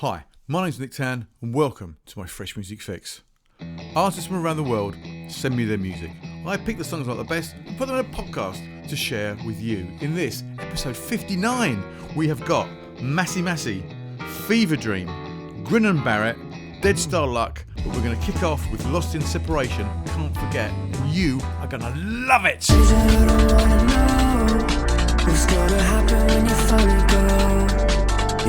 Hi, my name's Nick Tann and welcome to my Fresh Music Fix. Artists from around the world send me their music. I pick the songs I like the best and put them in a podcast to share with you. In this, episode 59, we have got Massey Massey, Fever Dream, Grin and Barrett, Dead Star Luck, but we're going to kick off with Lost in Separation, Can't Forget. You are going to love it! What's gonna happen when you finally go?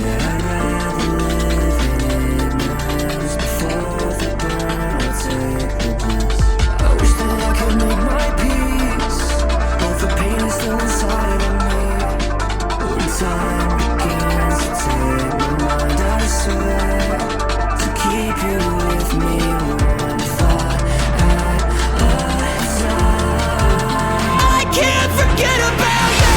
Yeah, I'd rather live in ignorance before the burn will take the bliss. I wish that I could make my peace, but the pain is still inside of me. When time begins to take my mind, I swear to keep you with me. One thought at a time. I can't forget about you.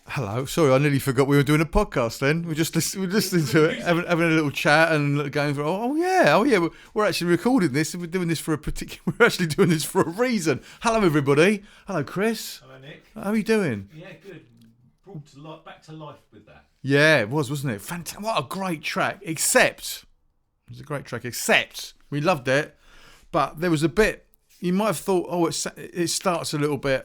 Hello, sorry, I nearly forgot we were doing a podcast then. We're just listening to it, having a little chat and going through, oh yeah, we're actually recording this and we're doing this for we're actually doing this for a reason. Hello everybody. Hello Chris. Hello Nick. How are you doing? Yeah, good. Brought back to life with that. Yeah, it was, wasn't it? Fantastic. What a great track. Except, it was a great track, except we loved it, but there was a bit, you might have thought, oh, it starts a little bit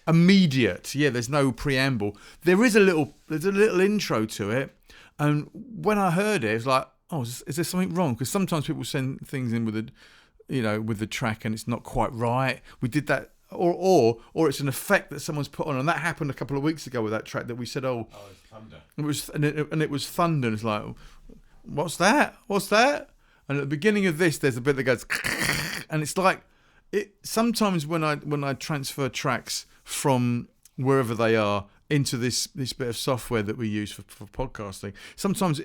immediate. Yeah, there's no preamble. There's a little intro to it, and when I heard it, it was like, oh, is there something wrong? Because sometimes people send things in with the track and it's not quite right. We did that, or it's an effect that someone's put on, and that happened a couple of weeks ago with that track that we said, oh, it's thunder. It was thunder, and it's like, what's that? And at the beginning of this, there's a bit that goes, and it's like, it. Sometimes when I transfer tracks from wherever they are into this bit of software that we use for podcasting, sometimes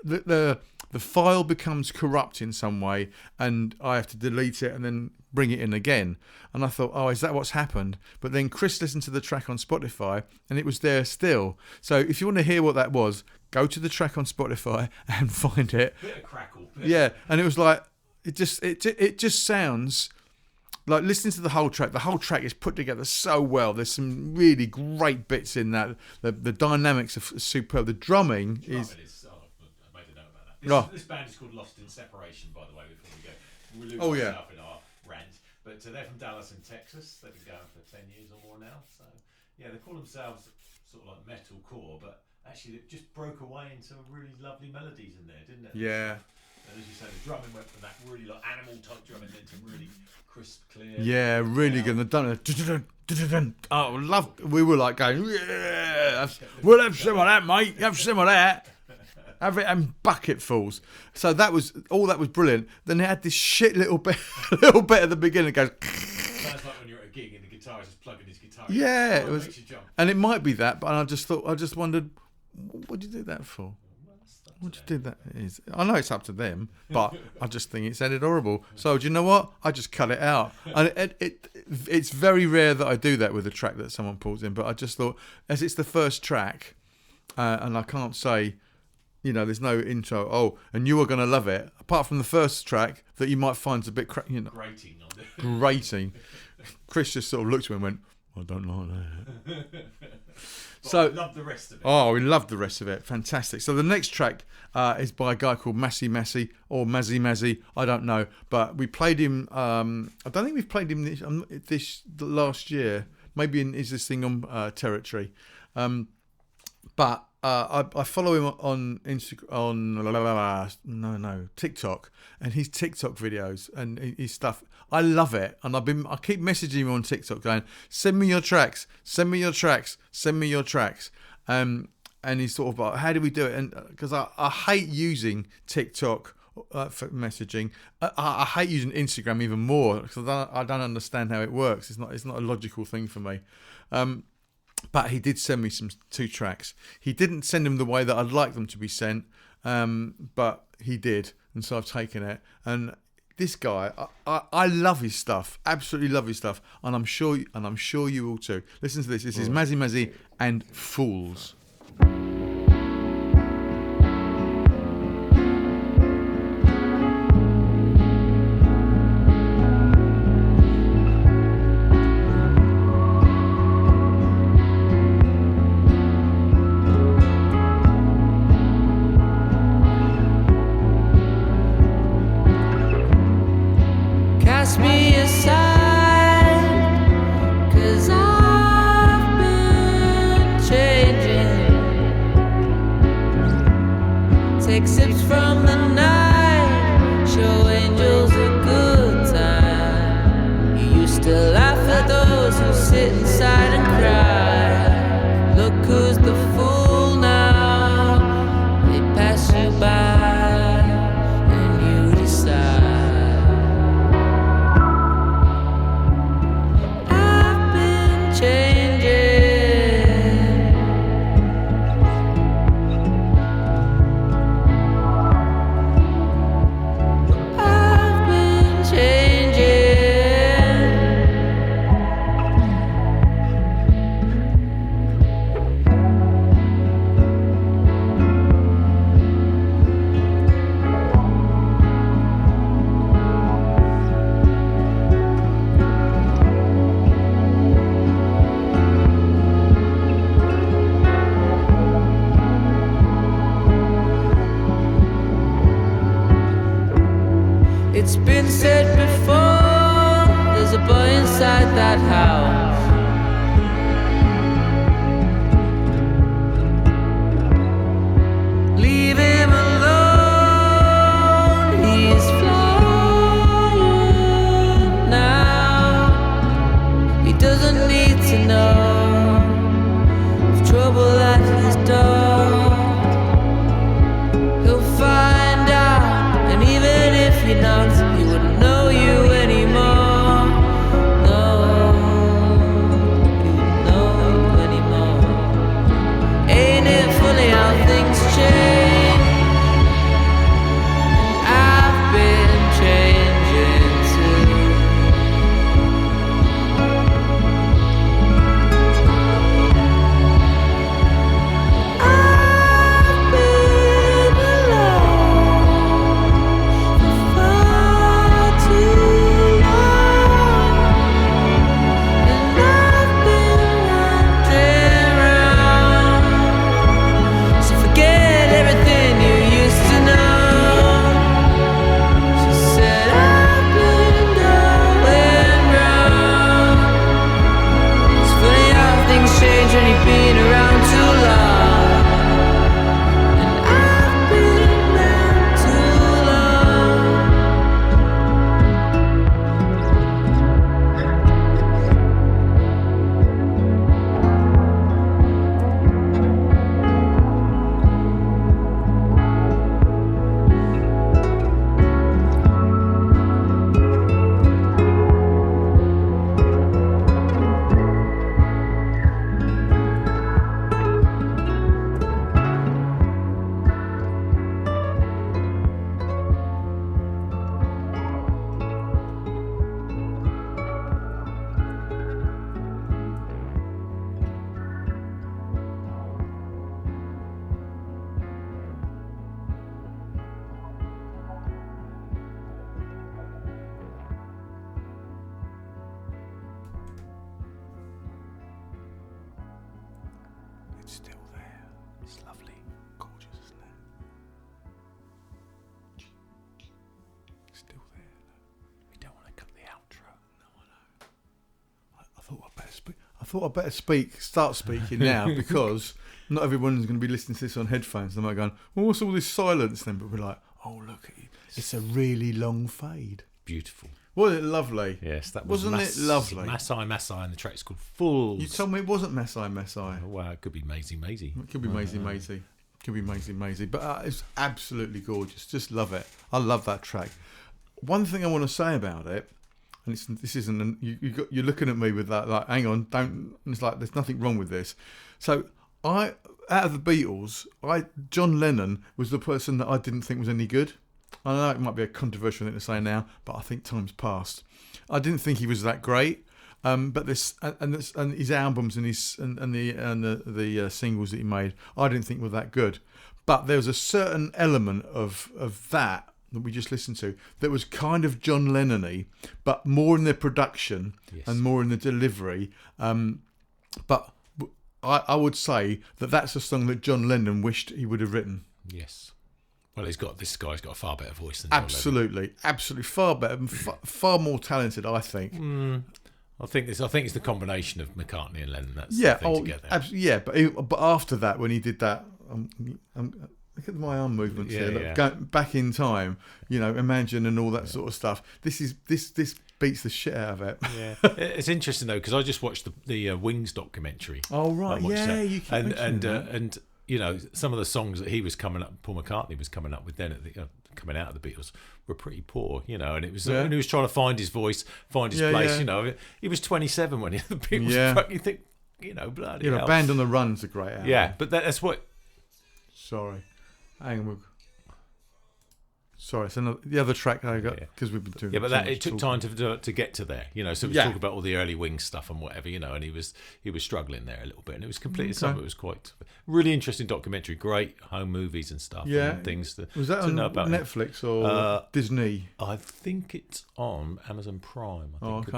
the file becomes corrupt in some way, and I have to delete it and then bring it in again. And I thought, oh, is that what's happened? But then Chris listened to the track on Spotify and it was there still. So if you want to hear what that was, go to the track on Spotify and find it. Bit of crackle. Yeah, and it was like, it just sounds like listening to the whole track is put together so well. There's some really great bits in that. The dynamics are superb. The drumming is. I made a note about that. This band is called Lost in Separation, by the way. Before we go, we'll lose ourselves in our rant. But they're from Dallas in Texas. They've been going for 10 years or more now. So yeah, they call themselves sort of like metalcore, but actually it just broke away into really lovely melodies in there, didn't it? Yeah. And as you say, the drumming went from that really like animal type drumming into really crisp, clear. Yeah, really good. They've done it. Oh, love. We were like going, yeah, we'll have some of that, mate. Have some of that. Have it and bucketfuls. So that was brilliant. Then they had this shit little bit at the beginning. It goes. Sounds like when you're at a gig and the guitarist is plugging his guitar. Yeah, it was, makes you jump. And it might be that, but I just wondered, what did you do that for? What you did that is? I know it's up to them, but I just think it sounded horrible. So do you know what? I just cut it out. And it's very rare that I do that with a track that someone pulls in. But I just thought, as it's the first track, and I can't say, there's no intro. Oh, and you are going to love it. Apart from the first track that you might find a bit grating on it. Grating. Chris just sort of looked at me and went, I don't like that. So we love the rest of it. Oh, we love the rest of it. Fantastic. So the next track is by a guy called Massey or Mazzy. I don't know, but we played him. I don't think we've played him this last year. Maybe is this thing on Territory, but I follow him on TikTok, and his TikTok videos and his stuff. I love it, and I keep messaging him on TikTok going, send me your tracks. And he's sort of like, how do we do it? And because I hate using TikTok for messaging, I hate using Instagram even more because I don't understand how it works. It's not a logical thing for me. But he did send me 2 tracks. He didn't send them the way that I'd like them to be sent, but he did, and so I've taken it. And this guy, I love his stuff, absolutely love his stuff, and I'm sure you will too. Listen to this. This is Mazzy and Fools. Cast me aside, 'cause I've been changing. Take sips from the night, show angels a good time. You used to laugh at those who sit inside and cry. Look who's the fool now, they pass you by and you decide. It's been said before, there's a boy inside that house. Leave him alone, he's flying now. He doesn't need to know of trouble at his door. He'll find out, and even if he knocks, he wouldn't know you anymore. No. I thought I'd better start speaking now because not everyone's going to be listening to this on headphones. They might go, well, what's all this silence then? But we're like, oh, look, it's a really long fade. Beautiful. Wasn't it lovely? Yes, that wasn't it lovely? Masai, and the track's called Fools. You told me it wasn't Masai. Oh, well, it could be Maisie. It could be Maisie. Could be Maisie. But it's absolutely gorgeous. Just love it. I love that track. One thing I want to say about it, and this isn't. You're looking at me with that, like, hang on, don't. And it's like there's nothing wrong with this. So out of the Beatles, John Lennon was the person that I didn't think was any good. I know it might be a controversial thing to say now, but I think time's passed. I didn't think he was that great. But this and his albums and the singles that he made, I didn't think were that good. But there was a certain element of that we just listened to that was kind of John Lennon-y, but more in the production and more in the delivery. But I would say that that's a song that John Lennon wished he would have written. Yes. Well, this guy's got a far better voice than Absolutely far better and far more talented, I think. I think it's the combination of McCartney and Lennon. That's the thing together. But after that, when he did that, look at my arm movements here. Look, going back in time, Imagine and all that sort of stuff. This beats the shit out of it. Yeah, it's interesting though because I just watched the Wings documentary. Oh right, you keep and some of the songs that he was Paul McCartney was coming up with then coming out of the Beatles were pretty poor, and it was when he was trying to find his voice, find his place. He was 27 when the Beatles. Yeah. You think, bloody hell. Band on the Run's a great album. Yeah, but that's what. Sorry, hang on. Sorry, it's the other track I got because we've been doing. Yeah, but it took time to get to there, So we talk about all the early Wings stuff and whatever, and he was struggling there a little bit, and it was completely. Some of it was quite really interesting documentary, great home movies and stuff. Yeah, and things was that on Netflix or Disney? I think it's on Amazon Prime. I think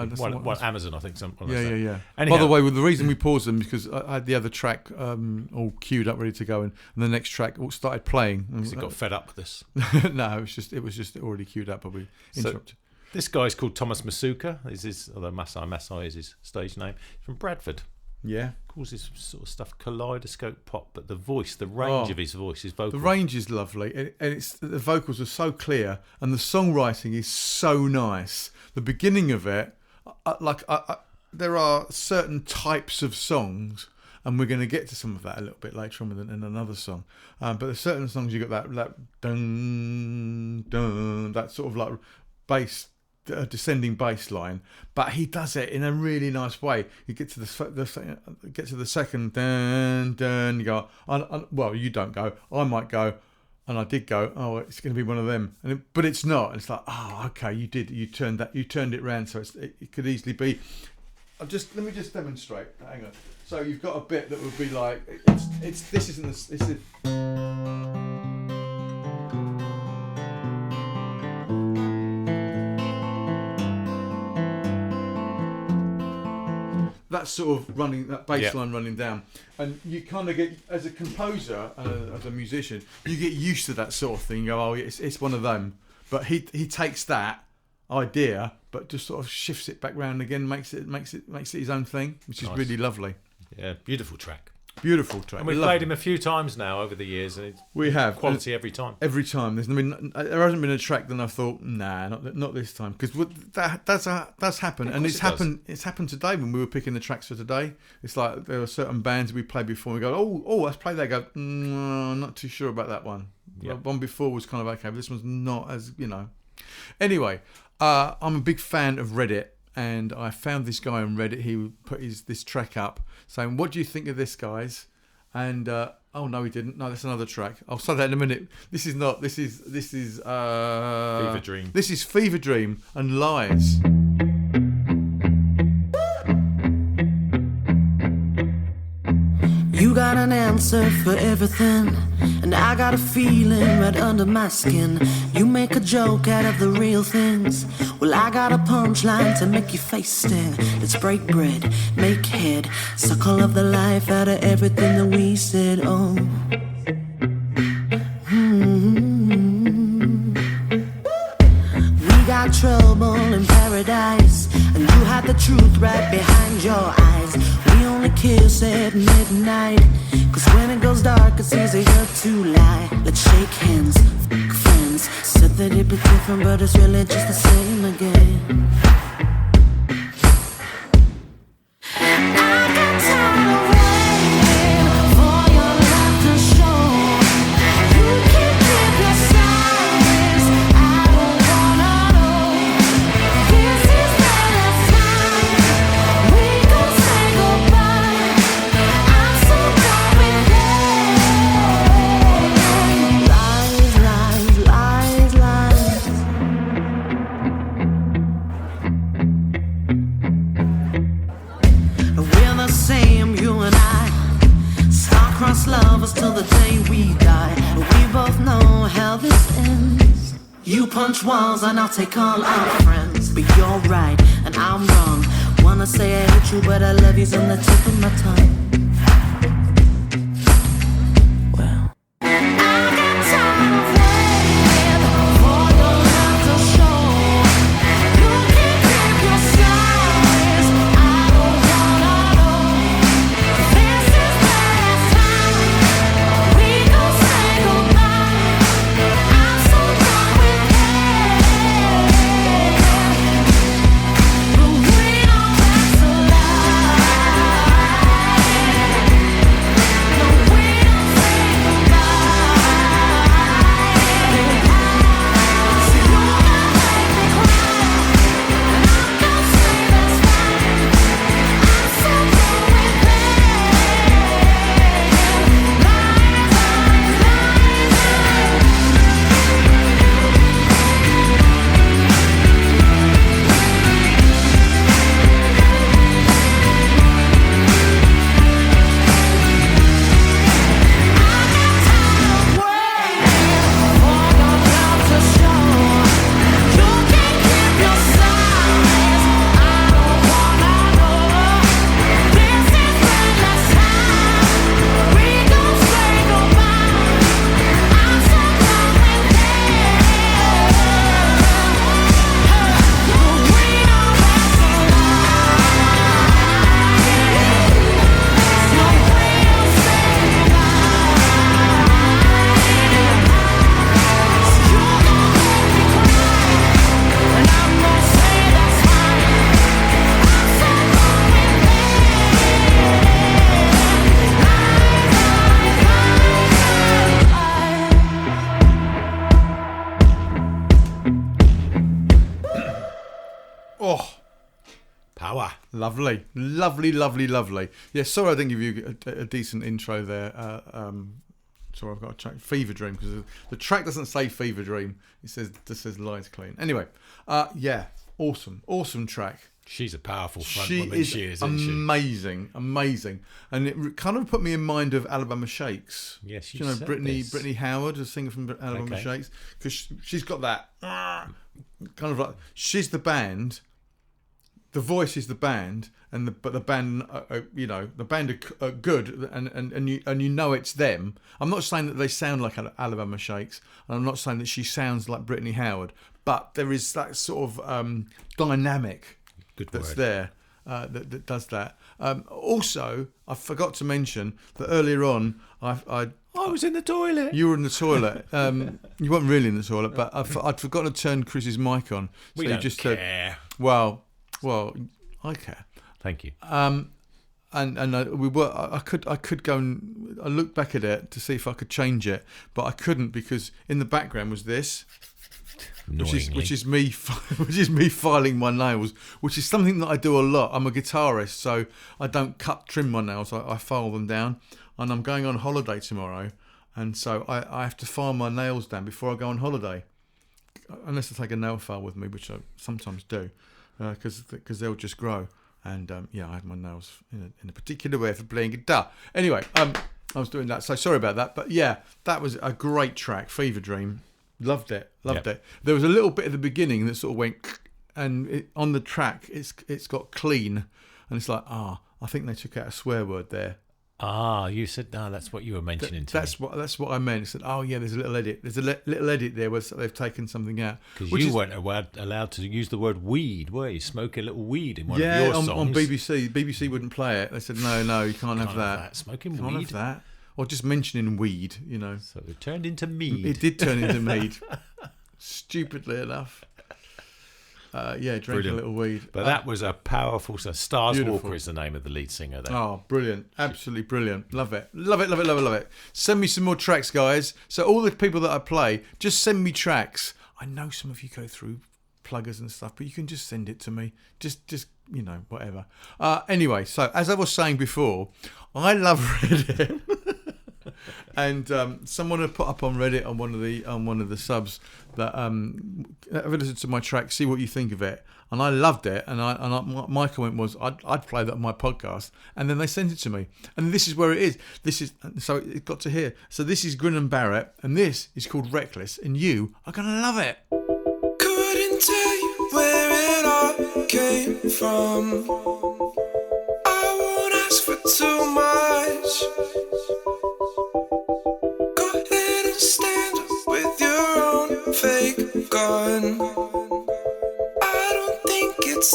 Amazon. I think something. Yeah. Anyhow, by the way, the reason we paused them because I had the other track all queued up, ready to go, and the next track started playing. Because it got fed up with this. No. It was just already queued up, but we interrupted. This guy's called Thomas Masuka. Although Masai is his stage name. He's from Bradford. Yeah. Calls his sort of stuff kaleidoscope pop, but the range of his voice, his vocal. The range is lovely, and the vocals are so clear, and the songwriting is so nice. The beginning of it, there are certain types of songs. And we're going to get to some of that a little bit later on in another song. But there's certain songs you got that dun dun, that sort of like bass, descending bass line. But he does it in a really nice way. You get to the second dun dun. You go, well, you don't go. I might go, and I did go. Oh, it's going to be one of them. But it's not. It's like, oh, okay, you did. You turned it round, so it could easily be. Let me just demonstrate. Hang on. So you've got a bit that would be like this isn't this is. That's sort of running, that bass line running down, and you kind of get, as a composer and as a musician, you get used to that sort of thing. You go, oh, it's one of them. But he takes that idea, but just sort of shifts it back round again, makes it his own thing, which is really lovely. Yeah, beautiful track. And we've played him a few times now over the years, and we have quality every time. There hasn't been a track that I've thought, nah, not this time, because that's happened, and it's happened. It's happened today when we were picking the tracks for today. It's like there are certain bands we played before, and we go, oh, let's play that. I go, I'm not too sure about that one. The one before was kind of okay, but this one's not as Anyway, I'm a big fan of Reddit. And I found this guy on Reddit. He put this track up saying, what do you think of this, guys? And oh no, he didn't. No, that's another track. I'll say that in a minute. This is Fever Dream. This is Fever Dream and Lies. You got an answer for everything, and I got a feeling right under my skin. You make a joke out of the real things. Well, I got a punchline to make your face sting. Let's break bread, make head, suck all of the life out of everything that we said. Oh. We got trouble in paradise, and you had hide the truth right behind your eyes. We only kiss at midnight, 'cause when it goes dark it's easier to lie. Let's shake hands, f*** friends. Said that it'd be different, but it's really just the same again. I got time to wait for your love to show. You can keep your silence, I don't wanna know. This is the last time we gon' say goodbye. I'm so done with it. Lies, lies, lies, lies. We're the same, you and I. Star-crossed lovers till the day we die. We both know how this ends. You punch walls and I'll take all our friends. But you're right and I'm wrong. Wanna say I hate you, but I love you's on the tip of my tongue. Well, I got time to wait for your love to show. You can keep your silence, I don't wanna know. This is the last time we gon' say goodbye. I'm so done with it. But we know that's a lie. No, we don't say goodbye. So you gon' make me cry, and I'm gon' say that's fine. I'm so done with Oh, Power. lovely, lovely, lovely, lovely. Yeah, sorry I didn't give you a decent intro there. Sorry, I've got a track, Fever Dream, because the track doesn't say Fever Dream. It just says Lies Clean. Anyway, yeah, awesome track. She's a powerful front She woman. is She is, isn't she? amazing, and it kind of put me in mind of Alabama Shakes. Yes, you know, said Brittany this. Howard, a singer from Alabama Okay. Shakes, because she's got that kind of like, she's the band, the voice is the band, but the band, the band are good, and you know it's them. I'm not saying that they sound like Alabama Shakes, and I'm not saying that she sounds like Brittany Howard, but there is that sort of dynamic Good that's word. there that does that. Also, I forgot to mention that earlier on, I was in the toilet. you were in the toilet. You weren't really in the toilet, but I'd forgotten to turn Chris's mic on. We you don't just care. well, I care. Thank you. And I could go and I looked back at it to see if I could change it, but I couldn't, because in the background was this. Which is me filing my nails, which is something that I do a lot. I'm a guitarist, so I don't trim my nails. I file them down, and I'm going on holiday tomorrow, and so I have to file my nails down before I go on holiday, unless I take a nail file with me, which I sometimes do, because they'll just grow. And I have my nails in a particular way for playing guitar. Anyway, I was doing that, so sorry about that. But yeah, that was a great track, Fever Dream. Loved it. There was a little bit at the beginning that sort of went, and on the track it's got clean, and it's like, I think they took out a swear word there. You said no. That's what you were mentioning. That's what I meant. I said, oh yeah, there's a little edit. There's a little edit there where they've taken something out. Because you weren't allowed to use the word weed, were you? Smoke a little weed in one of your songs. on BBC. BBC wouldn't play it. They said no, you can't have that. Smoking can't weed. Have that. Or just mentioning weed, So it turned into mead. It did turn into mead. Stupidly enough. Drink a little weed. But that was a powerful song. Stars Beautiful. Walker is the name of the lead singer there. Oh, brilliant. Absolutely brilliant. Love it. Love it, love it, love it, love it. Send me some more tracks, guys. So all the people that I play, just send me tracks. I know some of you go through pluggers and stuff, but you can just send it to me. Just whatever. Anyway, so as I was saying before, I love Reddit. And someone had put up on Reddit on one of the subs that have a listen to my track, see what you think of it, and I loved it. And my comment was I'd play that on my podcast, and then they sent it to me, and this is where it is. So it got to here. So this is Grin and Barrett, and this is called Reckless, and you are gonna love it. Couldn't tell you where it all came from. I won't ask for too much. Go ahead and stand up with your own fake gun. I don't think it's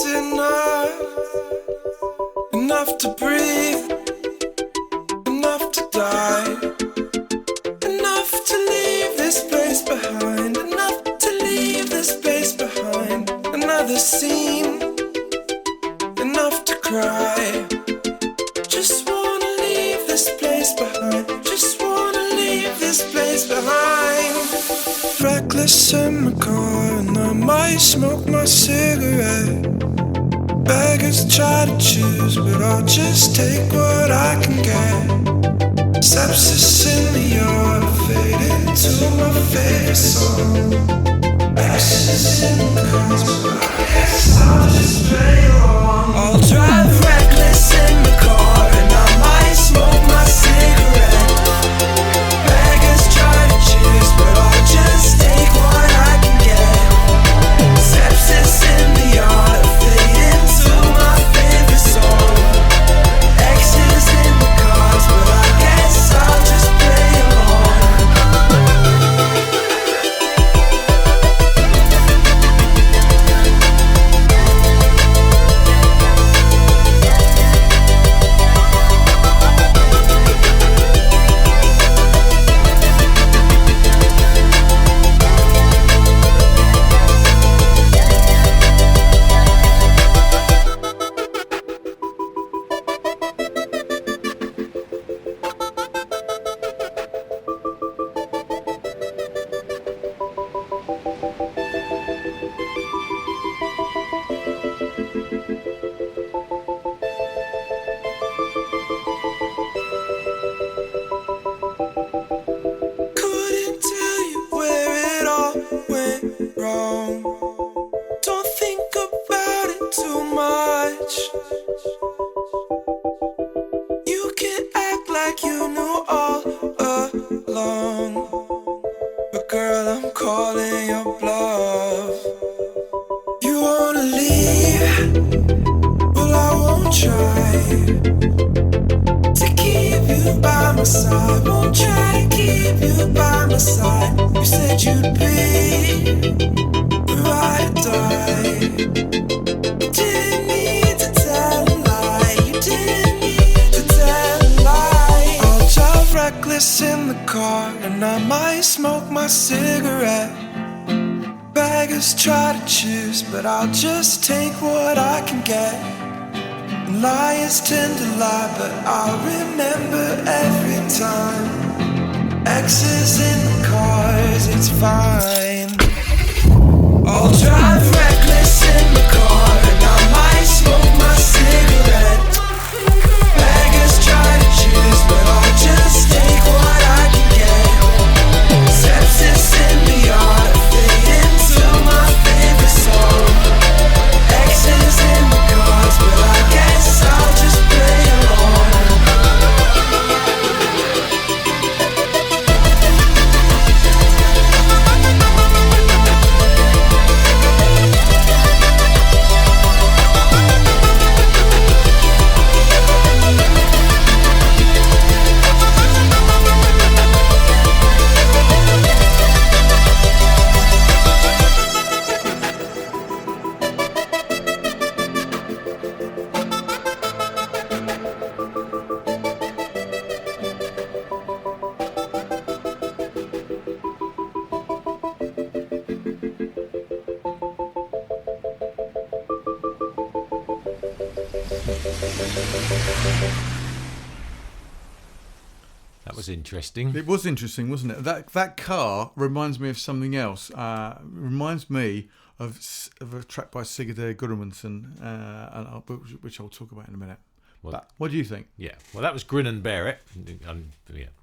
enough to breathe, enough to die, enough to leave this place behind, enough to leave this place behind. Another scene, enough to cry. Just wanna leave this place behind. Just wanna leave this place behind. Reckless in my car, and I might smoke my cigarette. Beggars try to choose, but I'll just take what I can get. Sepsis in the yard, fade into my favorite song. Exes in the cars, but I guess I'll just play along. I'll drive reckless in the car, and I might smoke my cigarette. Beggars try to choose, but I'll just take what I can get. Sepsis in the yard, fade into my favorite song. Exes in the cars, but I guess I'll just play along. Couldn't tell you where it all went wrong. Don't think about it too much. You can act like you knew all along, but girl, I'm calling your bluff. You wanna leave? Well, I won't try to keep you by my side. Won't try to keep you by my side. You said you'd be ride or die. You didn't need to tell a lie. You didn't need to tell a lie. I'll drive reckless in the car, and I might smoke my cigarette. Beggars try to choose, but I'll just take what I can get. Liars tend to lie, but I'll remember every time. Exes in the cars, it's fine. I'll drive reckless in the car, and I might smoke my cigarette. Beggars try to choose, but I'll just take what I can get. Sepsis in the yard, fade into my favorite song. Exes in the cars, but I guess I'll just play along. That was interesting. It was interesting, wasn't it? That car reminds me of something else. Reminds me of a track by Sigurður Gudmundsson, which I'll talk about in a minute. Well, but what do you think? Yeah, well, that was Grin and Bear It.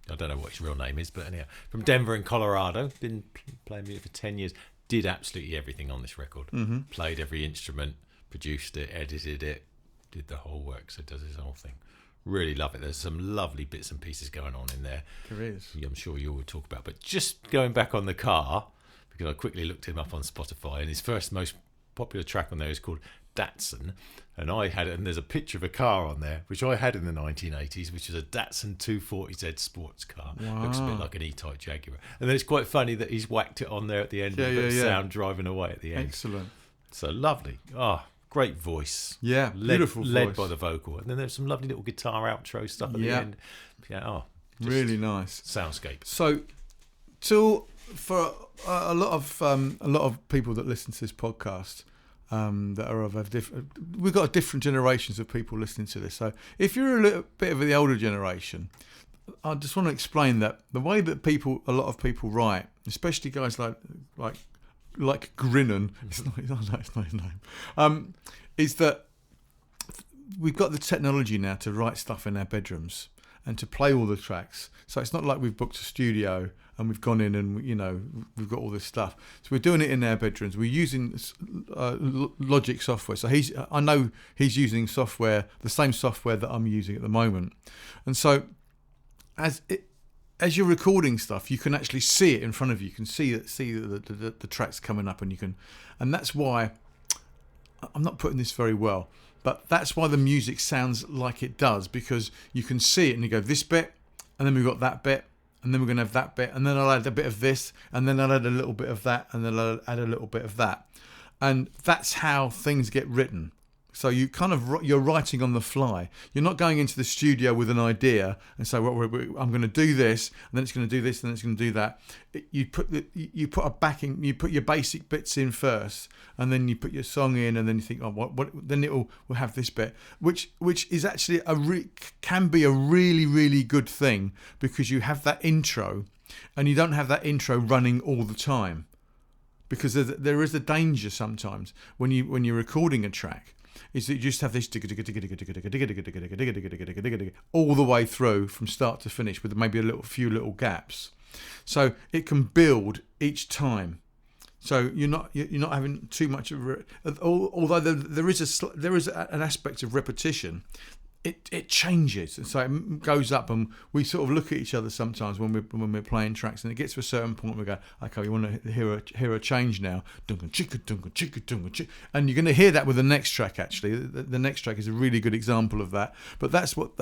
I don't know what his real name is, but anyhow, from Denver in Colorado. Been playing music for 10 years. Did absolutely everything on this record. Mm-hmm. Played every instrument, produced it, edited it, did the whole work. So does his whole thing. Really love it. There's some lovely bits and pieces going on in there. There is. I'm sure you will talk about. But just going back on the car, because I quickly looked him up on Spotify, and his first most popular track on there is called Datsun, and there's a picture of a car on there which I had in the 1980s, which is a Datsun 240Z sports car. Wow. Looks a bit like an E-Type Jaguar, and then it's quite funny that he's whacked it on there at the end with the sound driving away at the end. Excellent. So lovely. Great voice. Yeah, beautiful voice. Led by the vocal, and then there's some lovely little guitar outro stuff at the end. Really nice soundscape. So for a lot of people that listen to this podcast, that are of we've got different generations of people listening to this. So if you're a little bit of the older generation, I just want to explain that the way that a lot of people write, especially guys like Grinnan, it's not his name, is that we've got the technology now to write stuff in our bedrooms and to play all the tracks. So it's not like we've booked a studio and we've gone in and we've got all this stuff. So we're doing it in our bedrooms. We're using Logic software. So I know he's using the same software that I'm using at the moment. And so as you're recording stuff, you can actually see it in front of you. You can see the tracks coming up, and that's why I'm not putting this very well, but that's why the music sounds like it does, because you can see it and you go this bit, and then we've got that bit, and then we're going to have that bit, and then I'll add a bit of this, and then I'll add a little bit of that, and then I'll add a little bit of that, and that's how things get written. So you're writing on the fly. You're not going into the studio with an idea and say, well, I'm going to do this, and then it's going to do this, and then it's going to do that. You put a backing, you put your basic bits in first, and then you put your song in, and then you think, then we'll have this bit, which is actually can be a really, really good thing, because you have that intro, and you don't have that intro running all the time, because there is a danger sometimes when you're recording a track, is that you just have this all the way through from start to finish with maybe a few little gaps. So it can build each time. So you're not having too much of although there is an aspect of repetition. It changes, and so it goes up, and we sort of look at each other sometimes when we're playing tracks, and it gets to a certain point we go, okay, we want to hear a change now, and you're going to hear that with the next track. Actually, the next track is a really good example of that. But that's what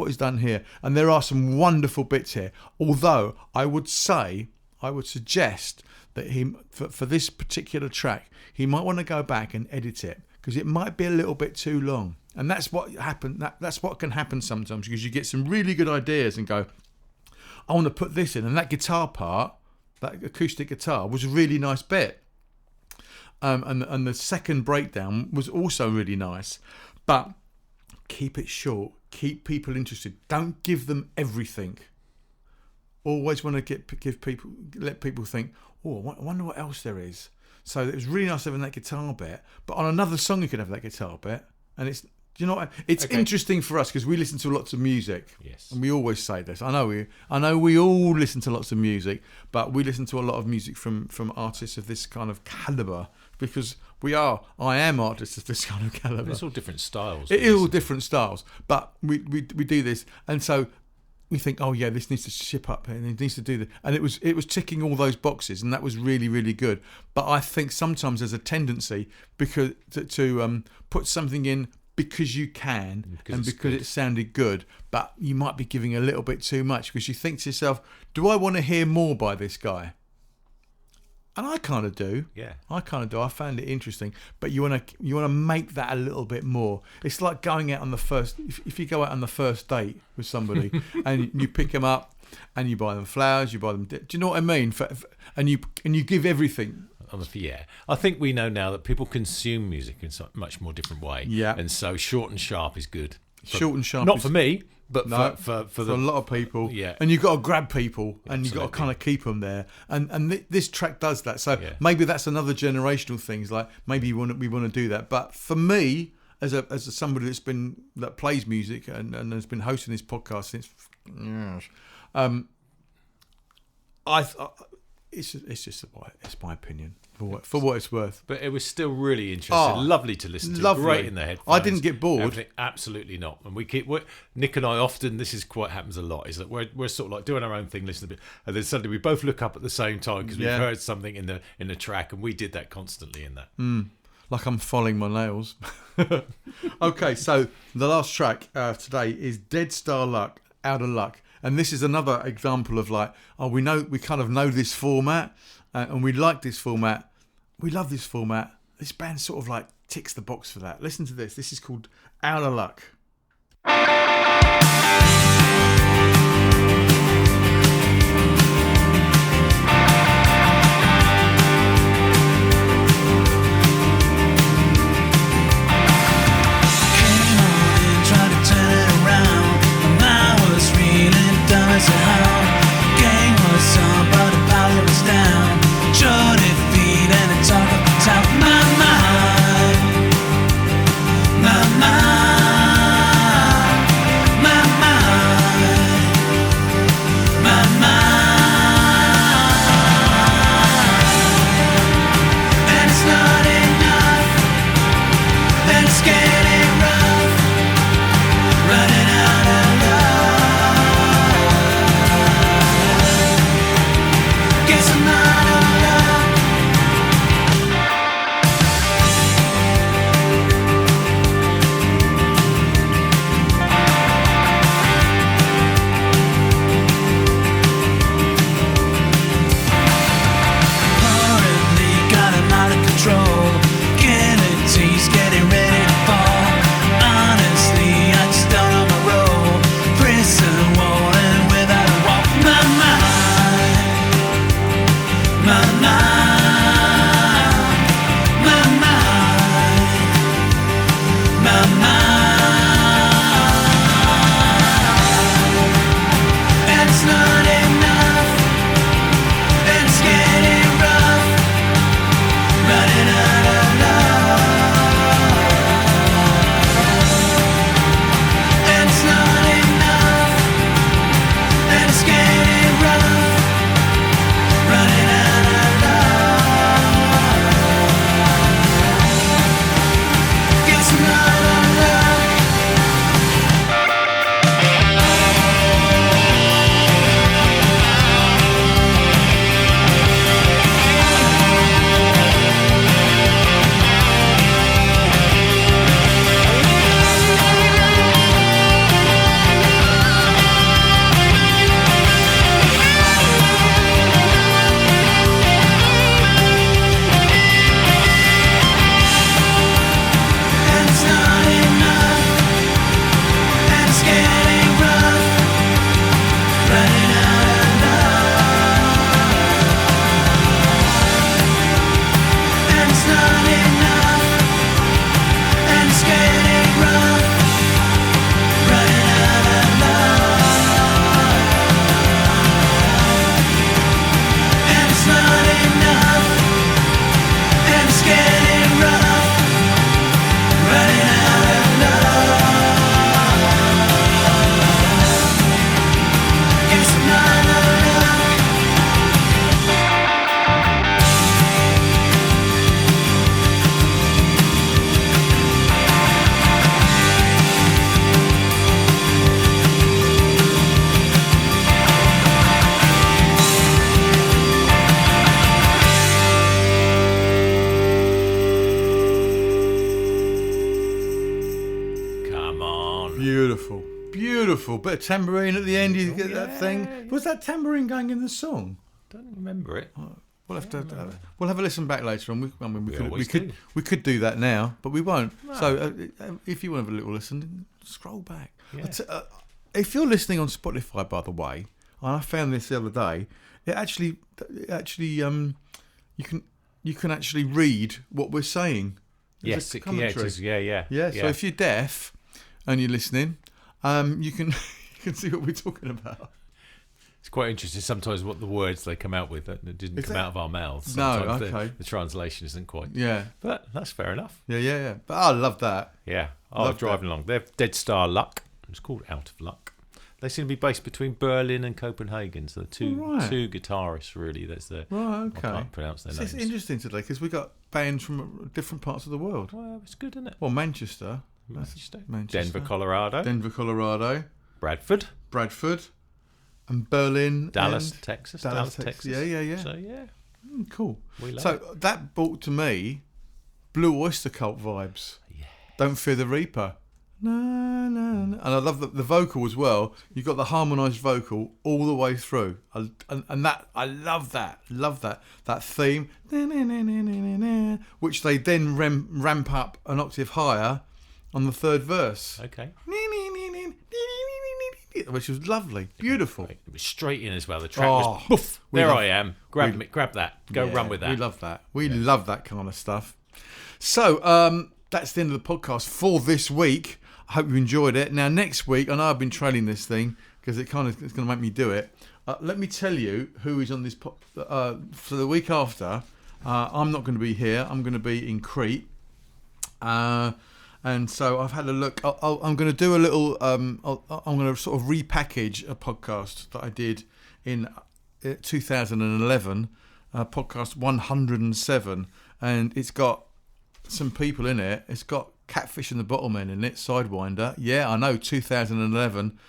is done here, and there are some wonderful bits here. Although I would suggest that for this particular track, he might want to go back and edit it, because it might be a little bit too long. And that's what happened. That's what can happen sometimes, because you get some really good ideas and go, I want to put this in, and that guitar part, that acoustic guitar, was a really nice bit. And the second breakdown was also really nice. But keep it short. Keep people interested. Don't give them everything. Always want to let people think, I wonder what else there is. So it was really nice having that guitar bit, but on another song you could have that guitar bit, and it's interesting for us because we listen to lots of music. Yes, and we always say this. I know we all listen to lots of music, but we listen to a lot of music from artists of this kind of caliber, because I am artists of this kind of caliber. It's all different styles. It is all different styles, but we do this, and so we think, this needs to ship up and it needs to do that, and it was ticking all those boxes, and that was really, really good. But I think sometimes there's a tendency because to put something in because you can because it sounded good, but you might be giving a little bit too much, because you think to yourself, do I want to hear more by this guy? And I kind of do. Yeah. I kind of do. I found it interesting, but you want to make that a little bit more. It's like going out on the first. If you go out on the first date with somebody and you pick them up and you buy them flowers, you buy them. Do you know what I mean? And you give everything. I think we know now that people consume music in a much more different way. Yeah. And so short and sharp is good. Short and sharp. Not for me, but No, for a lot of people. Yeah. And you've got to grab people, and you've got to Absolutely. kind of keep them there. And this track does that. So Yeah. maybe that's another generational thing. It's like maybe we want to do that. But for me, as somebody that plays music and has been hosting this podcast since, it's my opinion for what it's worth. But it was still really interesting. Oh, lovely to listen to. lovely. Great in the headphones. I didn't get bored. Everything, absolutely not. And Nick and I often, this is quite happens a lot, is that we're sort of like doing our own thing, listening a bit, and then suddenly we both look up at the same time because we've heard something in the track, and we did that constantly in that. Like I'm following my nails. Okay, so the last track today is Dead Star Luck, OutaLuck. And this is another example of like, we kind of know this format, and we like this format. We love this format. This band sort of like ticks the box for that. Listen to this. This is called OutaLuck. Beautiful. Bit of tambourine at the end. You get that thing. Was that tambourine going in the song? Don't remember it. We'll have to. We'll have a listen back later on. We could do that now, but we won't. No. So if you want to have a little listen, scroll back. Yeah. If you're listening on Spotify, by the way, and I found this the other day, it actually you can you can actually read what we're saying. Yes, There's a commentary. Yeah. So if you're deaf and you're listening, you can you can see what we're talking about. It's quite interesting sometimes what the words they come out with that didn't come out of our mouths. No, Sometimes okay. The translation isn't quite. Yeah. But that's fair enough. Yeah. But I love that. Yeah. I was driving along. They're Dead Star Luck. It's called Out of Luck. They seem to be based between Berlin and Copenhagen. So two guitarists, really. That's the Right, okay. I can't pronounce their names. It's interesting today because we got bands from different parts of the world. Well, it's good, isn't it? Well, Manchester. Denver, Colorado. Bradford. And Berlin. Dallas, and Texas. Dallas, Texas. Yeah. So, yeah. Cool. We love So it. that brought to me Blue Oyster Cult vibes. Yeah. Don't Fear the Reaper. Na, na, na. And I love the vocal as well. You've got the harmonised vocal all the way through. And that I love that. That theme. Na, na, na, na, na, na, which they then ramp up an octave higher on the third verse. Okay. Which was lovely. Beautiful. It was straight in as well. The track was poof. I am. Grab that. Go run with that. We love that. We love that kind of stuff. So that's the end of the podcast for this week. I hope you enjoyed it. Now next week, I know I've been trailing this thing because it's going to make me do it. Let me tell you who is on this for the week after. I'm not going to be here. I'm going to be in Crete. And so I've had a look. I'm going to do a little. I'm going to sort of repackage a podcast that I did in 2011, podcast 107, and it's got some people in it. It's got Catfish and the Bottlemen in it. Sidewinder, yeah, I know. 2011,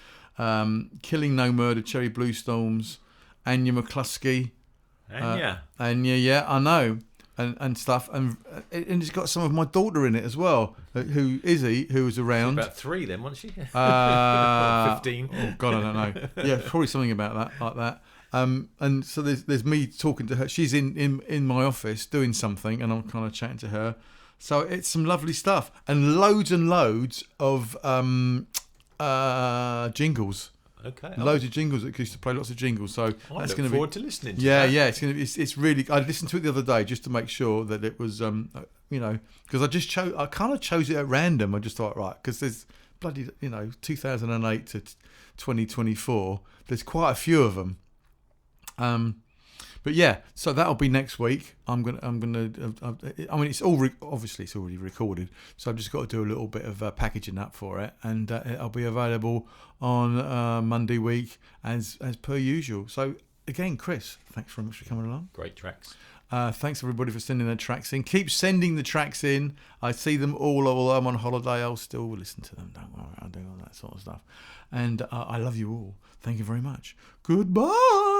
Killing No Murder, Cherry Blue Storms, Anya McCluskey, Anya, yeah, I know. And stuff, and it's got some of my daughter in it as well, who was around. About 3 then, wasn't she? 15. Oh God, I don't know. Yeah, probably something about that, like that. And so there's me talking to her. She's in my office doing something, and I'm kind of chatting to her. So it's some lovely stuff, and loads of jingles. Okay. Loads of jingles. It used to play lots of jingles. So that's going to be forward to listening to that. Yeah. It's really. I listened to it the other day just to make sure that it was because I kind of chose it at random. I just thought, right, because there's bloody 2008 to 2024. There's quite a few of them. But yeah, so that'll be next week. I mean, it's obviously it's already recorded, so I've just got to do a little bit of packaging up for it, and it'll be available on Monday week as per usual. So again, Chris, thanks very much for coming along. Great tracks. Thanks everybody for sending their tracks in. Keep sending the tracks in. I see them all. Although I'm on holiday, I'll still listen to them. Don't worry, I'll do all that sort of stuff. And I love you all. Thank you very much. Goodbye.